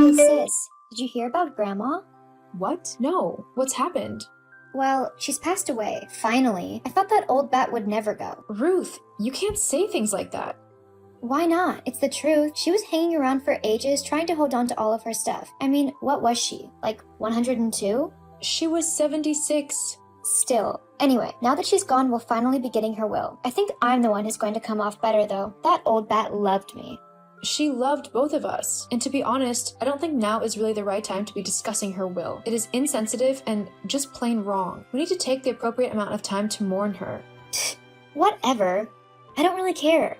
Hey sis, did you hear about Grandma? What? No. What's happened? Well, she's passed away, finally. I thought that old bat would never go. Ruth, you can't say things like that. Why not? It's the truth. She was hanging around for ages trying to hold on to all of her stuff. I mean, what was she? Like 102? She was 76. Still. Anyway, now that she's gone, we'll finally be getting her will. I think I'm the one who's going to come off better though. That old bat loved me. She loved both of us. And to be honest, I don't think now is really the right time to be discussing her will. It is insensitive and just plain wrong. We need to take the appropriate amount of time to mourn her. Whatever. I don't really care.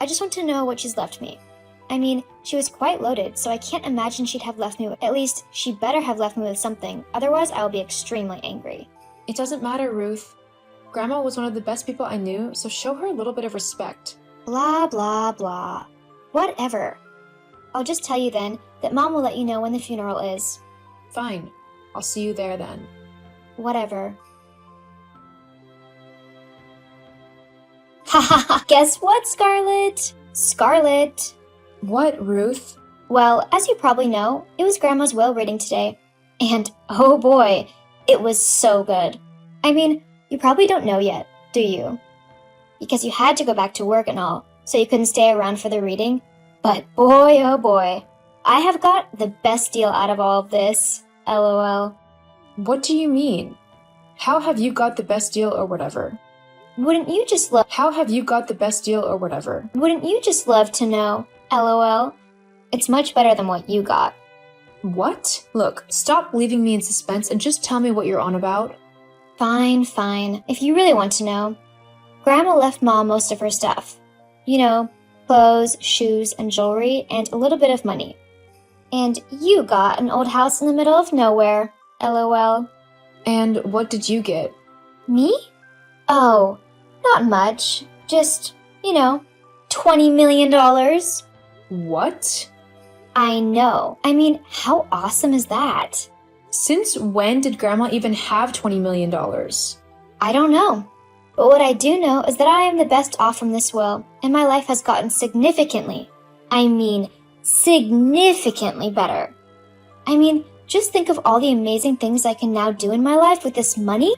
I just want to know what she's left me. I mean, she was quite loaded, so I can't imagine she'd have left me with, at least she better have left me with something, otherwise I will be extremely angry. It doesn't matter, Ruth. Grandma was one of the best people I knew, so show her a little bit of respect. Blah, blah, blah. Whatever. I'll just tell you then that Mom will let you know when the funeral is. Fine. I'll see you there then. Whatever. Ha ha ha! Guess what, Scarlett? Scarlett! What, Ruth? Well, as you probably know, it was Grandma's will reading today. And, oh boy, it was so good. I mean, you probably don't know yet, do you? Because you had to go back to work and all, so you couldn't stay around for the reading. But boy, oh boy, I have got the best deal out of all of this. LOL. What do you mean? How have you got the best deal or whatever? Wouldn't you just love to know? LOL. It's much better than what you got. What? Look, stop leaving me in suspense and just tell me what you're on about. Fine, fine. If you really want to know. Grandma left Mom most of her stuff. You know, clothes, shoes, and jewelry, and a little bit of money. And you got an old house in the middle of nowhere. LOL. And what did you get? Me? Oh, not much. Just, you know, $20 million. What? I know. I mean, how awesome is that? Since when did Grandma even have $20 million? I don't know. But what I do know is that I am the best off from this will, and my life has gotten significantly better. I mean, just think of all the amazing things I can now do in my life with this money.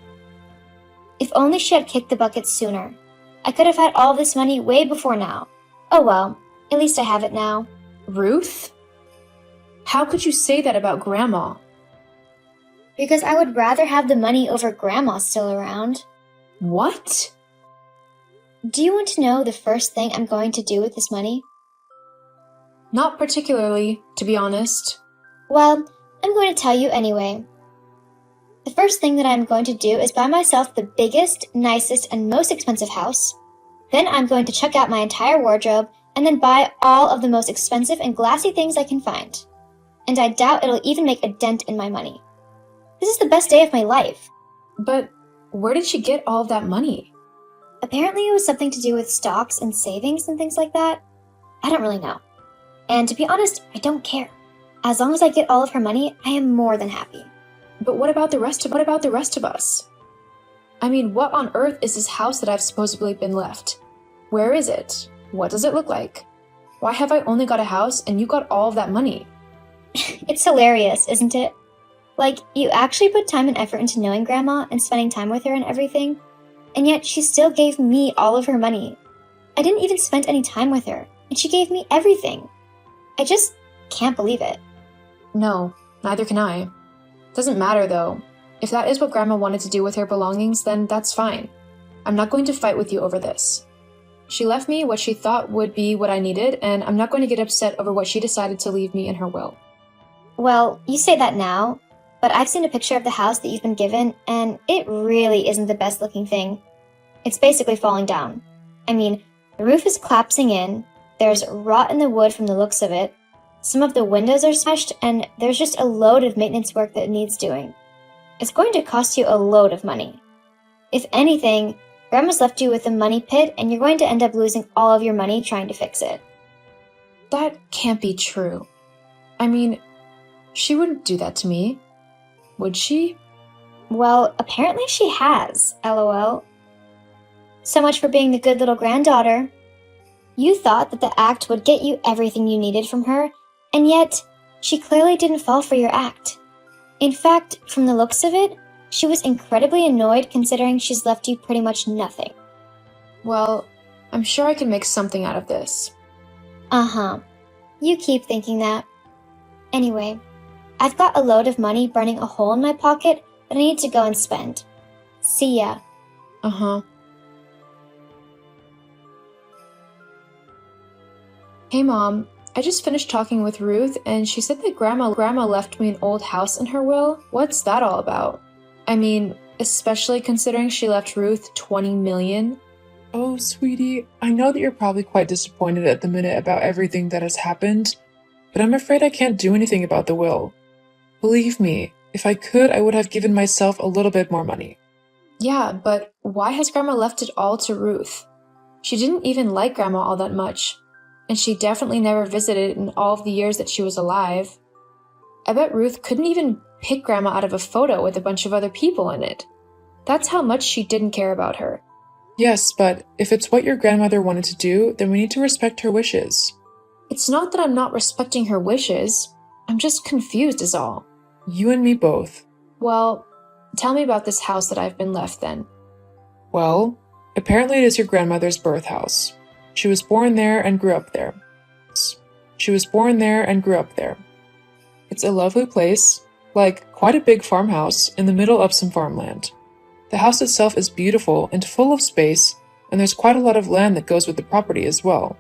If only she had kicked the bucket sooner. I could have had all this money way before now. Oh well, at least I have it now. Ruth? How could you say that about Grandma? Because I would rather have the money over Grandma still around. What? Do you want to know the first thing I'm going to do with this money? Not particularly, to be honest. Well, I'm going to tell you anyway. The first thing that I'm going to do is buy myself the biggest, nicest, and most expensive house. Then I'm going to check out my entire wardrobe and then buy all of the most expensive and glassy things I can find. And I doubt it'll even make a dent in my money. This is the best day of my life. But where did she get all of that money? Apparently it was something to do with stocks and savings and things like that. I don't really know. And to be honest, I don't care. As long as I get all of her money, I am more than happy. But what about the rest of us? I mean, what on earth is this house that I've supposedly been left? Where is it? What does it look like? Why have I only got a house and you got all of that money? It's hilarious, isn't it? Like, you actually put time and effort into knowing Grandma and spending time with her and everything, and yet she still gave me all of her money. I didn't even spend any time with her, and she gave me everything. I just can't believe it. No, neither can I. Doesn't matter though. If that is what Grandma wanted to do with her belongings, then that's fine. I'm not going to fight with you over this. She left me what she thought would be what I needed, and I'm not going to get upset over what she decided to leave me in her will. Well, you say that now, but I've seen a picture of the house that you've been given, and it really isn't the best looking thing. It's basically falling down. I mean, the roof is collapsing in, there's rot in the wood from the looks of it, some of the windows are smashed, and there's just a load of maintenance work that needs doing. It's going to cost you a load of money. If anything, Grandma's left you with a money pit, and you're going to end up losing all of your money trying to fix it. That can't be true. I mean, she wouldn't do that to me. Would she? Well, apparently she has, LOL. So much for being the good little granddaughter. You thought that the act would get you everything you needed from her, and yet She clearly didn't fall for your act. In fact, from the looks of it, she was incredibly annoyed considering she's left you pretty much nothing. Well, I'm sure I can make something out of this. Uh-huh. You keep thinking that. Anyway, I've got a load of money burning a hole in my pocket that I need to go and spend. See ya. Uh-huh. Hey, Mom. I just finished talking with Ruth, and she said that Grandma left me an old house in her will. What's that all about? I mean, especially considering she left Ruth $20 million. Oh, sweetie, I know that you're probably quite disappointed at the minute about everything that has happened, but I'm afraid I can't do anything about the will. Believe me, if I could, I would have given myself a little bit more money. Yeah, but why has Grandma left it all to Ruth? She didn't even like Grandma all that much, and she definitely never visited in all of the years that she was alive. I bet Ruth couldn't even pick Grandma out of a photo with a bunch of other people in it. That's how much she didn't care about her. Yes, but if it's what your grandmother wanted to do, then we need to respect her wishes. It's not that I'm not respecting her wishes. I'm just confused is all. You and me both. Well, tell me about this house that I've been left then. Well, apparently it is your grandmother's birth house. She was born there and grew up there. It's a lovely place, like quite a big farmhouse in the middle of some farmland. The house itself is beautiful and full of space, and there's quite a lot of land that goes with the property as well.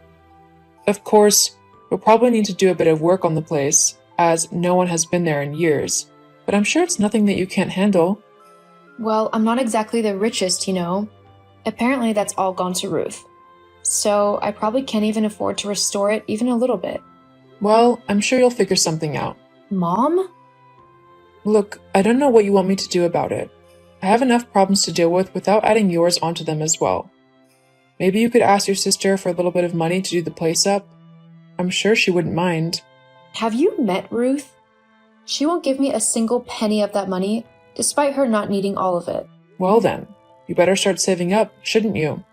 Of course, we'll probably need to do a bit of work on the place, as no one has been there in years, but I'm sure it's nothing that you can't handle. Well, I'm not exactly the richest, you know. Apparently that's all gone to Ruth. So I probably can't even afford to restore it even a little bit. Well, I'm sure you'll figure something out. Mom? Look, I don't know what you want me to do about it. I have enough problems to deal with without adding yours onto them as well. Maybe you could ask your sister for a little bit of money to do the place up. I'm sure she wouldn't mind. Have you met Ruth? She won't give me a single penny of that money, despite her not needing all of it. Well then, you better start saving up, shouldn't you?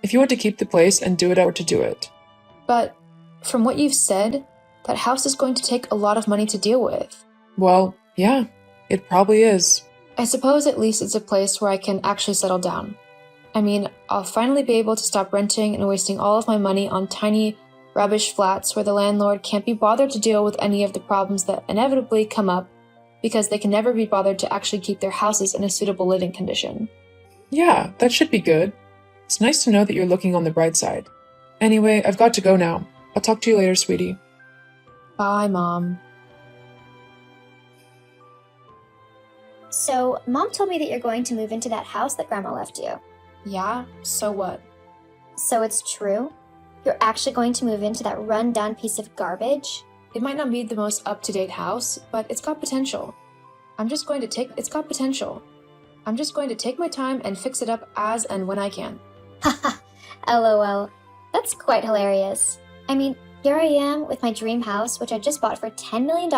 If you want to keep the place and do it out to do it. But, from what you've said, that house is going to take a lot of money to deal with. Well, yeah, it probably is. I suppose at least it's a place where I can actually settle down. I mean, I'll finally be able to stop renting and wasting all of my money on tiny, rubbish flats where the landlord can't be bothered to deal with any of the problems that inevitably come up because they can never be bothered to actually keep their houses in a suitable living condition. Yeah, that should be good. It's nice to know that you're looking on the bright side. Anyway, I've got to go now. I'll talk to you later, sweetie. Bye, Mom. So, Mom told me that you're going to move into that house that Grandma left you. Yeah? So what? So it's true? You're actually going to move into that run-down piece of garbage? It might not be the most up-to-date house, but it's got potential. I'm just going to take my time and fix it up as and when I can. Haha, LOL. That's quite hilarious. I mean, here I am with my dream house, which I just bought for $10 million,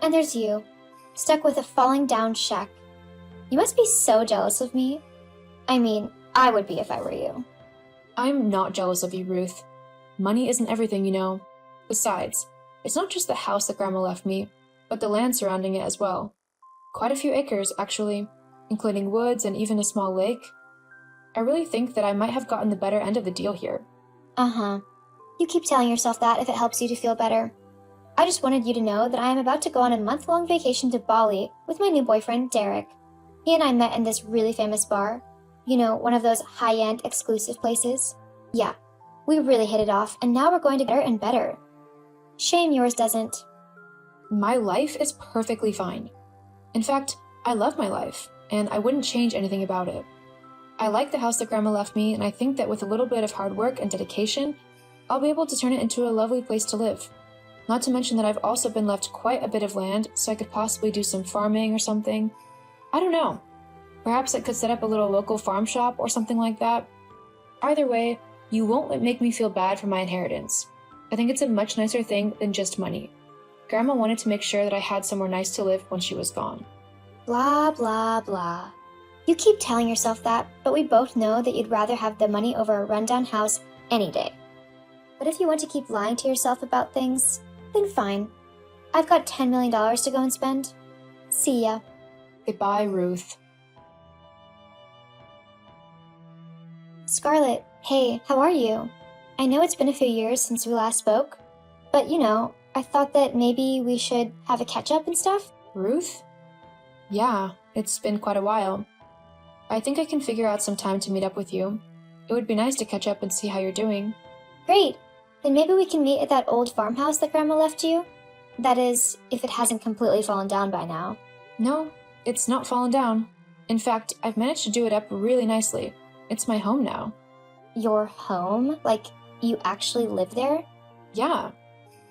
and there's you, stuck with a falling down shack. You must be so jealous of me. I mean, I would be if I were you. I'm not jealous of you, Ruth. Money isn't everything, you know. Besides, it's not just the house that Grandma left me, but the land surrounding it as well. Quite a few acres, actually, including woods and even a small lake. I really think that I might have gotten the better end of the deal here. Uh-huh. You keep telling yourself that if it helps you to feel better. I just wanted you to know that I am about to go on a month-long vacation to Bali with my new boyfriend, Derek. He and I met in this really famous bar. You know, one of those high-end exclusive places. Yeah, we really hit it off, and now we're going to get better and better. Shame yours doesn't. My life is perfectly fine. In fact, I love my life, and I wouldn't change anything about it. I like the house that Grandma left me, and I think that with a little bit of hard work and dedication, I'll be able to turn it into a lovely place to live. Not to mention that I've also been left quite a bit of land, so I could possibly do some farming or something. I don't know. Perhaps I could set up a little local farm shop or something like that. Either way, you won't make me feel bad for my inheritance. I think it's a much nicer thing than just money. Grandma wanted to make sure that I had somewhere nice to live when she was gone. Blah, blah, blah. You keep telling yourself that, but we both know that you'd rather have the money over a rundown house any day. But if you want to keep lying to yourself about things, then fine. I've got $10 million to go and spend. See ya. Goodbye, Ruth. Scarlett, hey, how are you? I know it's been a few years since we last spoke, but I thought that maybe we should have a catch-up and stuff. Ruth? Yeah, it's been quite a while. I think I can figure out some time to meet up with you. It would be nice to catch up and see how you're doing. Great. Then maybe we can meet at that old farmhouse that Grandma left you? That is, if it hasn't completely fallen down by now. No, it's not fallen down. In fact, I've managed to do it up really nicely. It's my home now. Your home? Like, you actually live there? Yeah.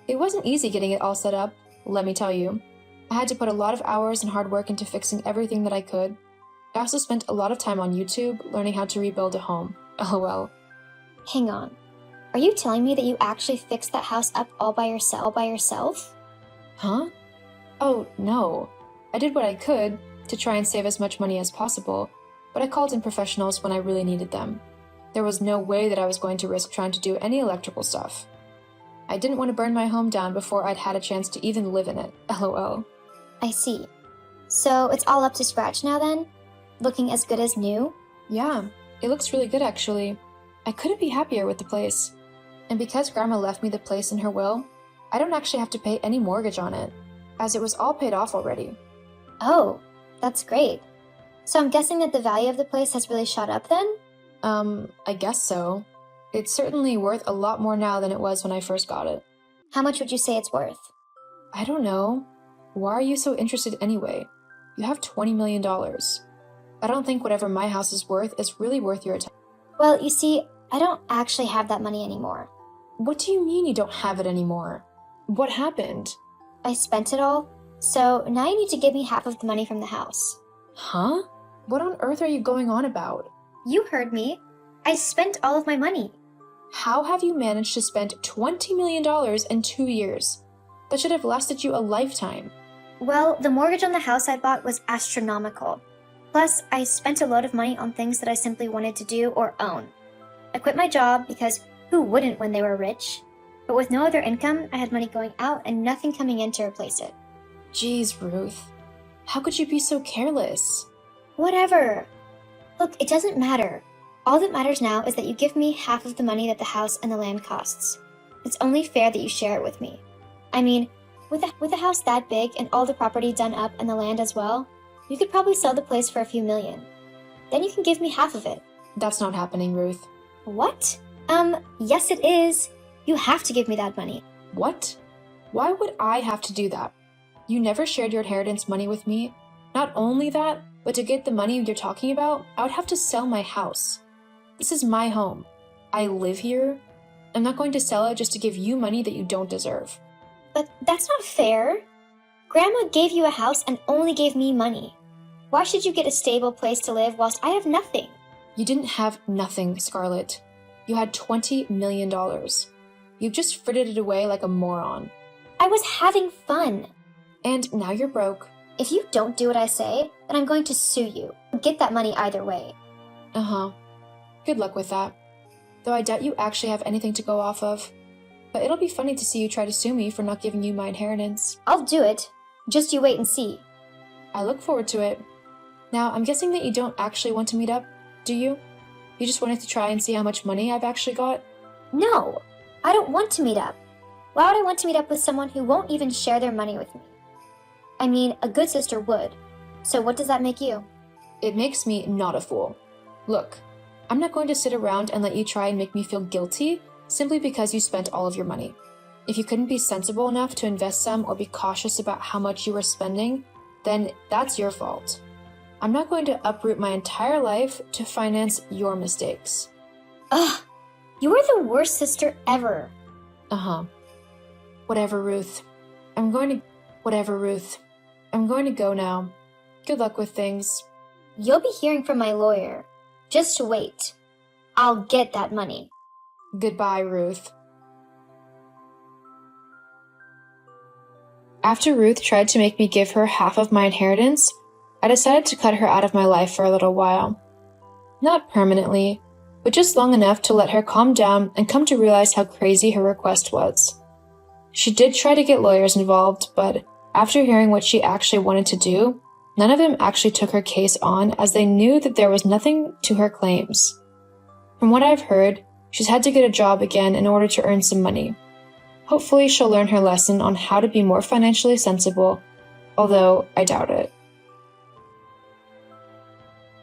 It wasn't easy getting it all set up, let me tell you. I had to put a lot of hours and hard work into fixing everything that I could. I also spent a lot of time on YouTube learning how to rebuild a home. LOL. Hang on. Are you telling me that you actually fixed that house up all by yourself? Huh? Oh, no. I did what I could to try and save as much money as possible, but I called in professionals when I really needed them. There was no way that I was going to risk trying to do any electrical stuff. I didn't want to burn my home down before I'd had a chance to even live in it. LOL. I see. So it's all up to scratch now then? Looking as good as new? Yeah, it looks really good actually. I couldn't be happier with the place. And because Grandma left me the place in her will, I don't actually have to pay any mortgage on it, as it was all paid off already. Oh, that's great. So I'm guessing that the value of the place has really shot up then? I guess so. It's certainly worth a lot more now than it was when I first got it. How much would you say it's worth? I don't know. Why are you so interested anyway? You have $20 million. I don't think whatever my house is worth is really worth your attention. Well, you see, I don't actually have that money anymore. What do you mean you don't have it anymore? What happened? I spent it all, so now you need to give me half of the money from the house. Huh? What on earth are you going on about? You heard me. I spent all of my money. How have you managed to spend $20 million in 2 years? That should have lasted you a lifetime. Well, the mortgage on the house I bought was astronomical. Plus, I spent a load of money on things that I simply wanted to do or own. I quit my job because who wouldn't when they were rich? But with no other income, I had money going out and nothing coming in to replace it. Jeez, Ruth. How could you be so careless? Whatever. Look, it doesn't matter. All that matters now is that you give me half of the money that the house and the land costs. It's only fair that you share it with me. I mean, with a house that big and all the property done up and the land as well, you could probably sell the place for a few million. Then you can give me half of it. That's not happening, Ruth. What? Yes it is. You have to give me that money. What? Why would I have to do that? You never shared your inheritance money with me. Not only that, but to get the money you're talking about, I would have to sell my house. This is my home. I live here. I'm not going to sell it just to give you money that you don't deserve. But that's not fair. Grandma gave you a house and only gave me money. Why should you get a stable place to live whilst I have nothing? You didn't have nothing, Scarlett. You had $20 million. You've just frittered it away like a moron. I was having fun. And now you're broke. If you don't do what I say, then I'm going to sue you. Get that money either way. Uh-huh. Good luck with that. Though I doubt you actually have anything to go off of. But it'll be funny to see you try to sue me for not giving you my inheritance. I'll do it. Just you wait and see. I look forward to it. Now, I'm guessing that you don't actually want to meet up, do you? You just wanted to try and see how much money I've actually got? No, I don't want to meet up. Why would I want to meet up with someone who won't even share their money with me? I mean, a good sister would. So what does that make you? It makes me not a fool. Look, I'm not going to sit around and let you try and make me feel guilty simply because you spent all of your money. If you couldn't be sensible enough to invest some or be cautious about how much you were spending, then that's your fault. I'm not going to uproot my entire life to finance your mistakes. Ugh, you are the worst sister ever. Uh-huh. Whatever, Ruth. I'm going to go now. Good luck with things. You'll be hearing from my lawyer. Just wait. I'll get that money. Goodbye, Ruth. After Ruth tried to make me give her half of my inheritance, I decided to cut her out of my life for a little while. Not permanently, but just long enough to let her calm down and come to realize how crazy her request was. She did try to get lawyers involved, but after hearing what she actually wanted to do, none of them actually took her case on as they knew that there was nothing to her claims. From what I've heard, she's had to get a job again in order to earn some money. Hopefully she'll learn her lesson on how to be more financially sensible, although I doubt it.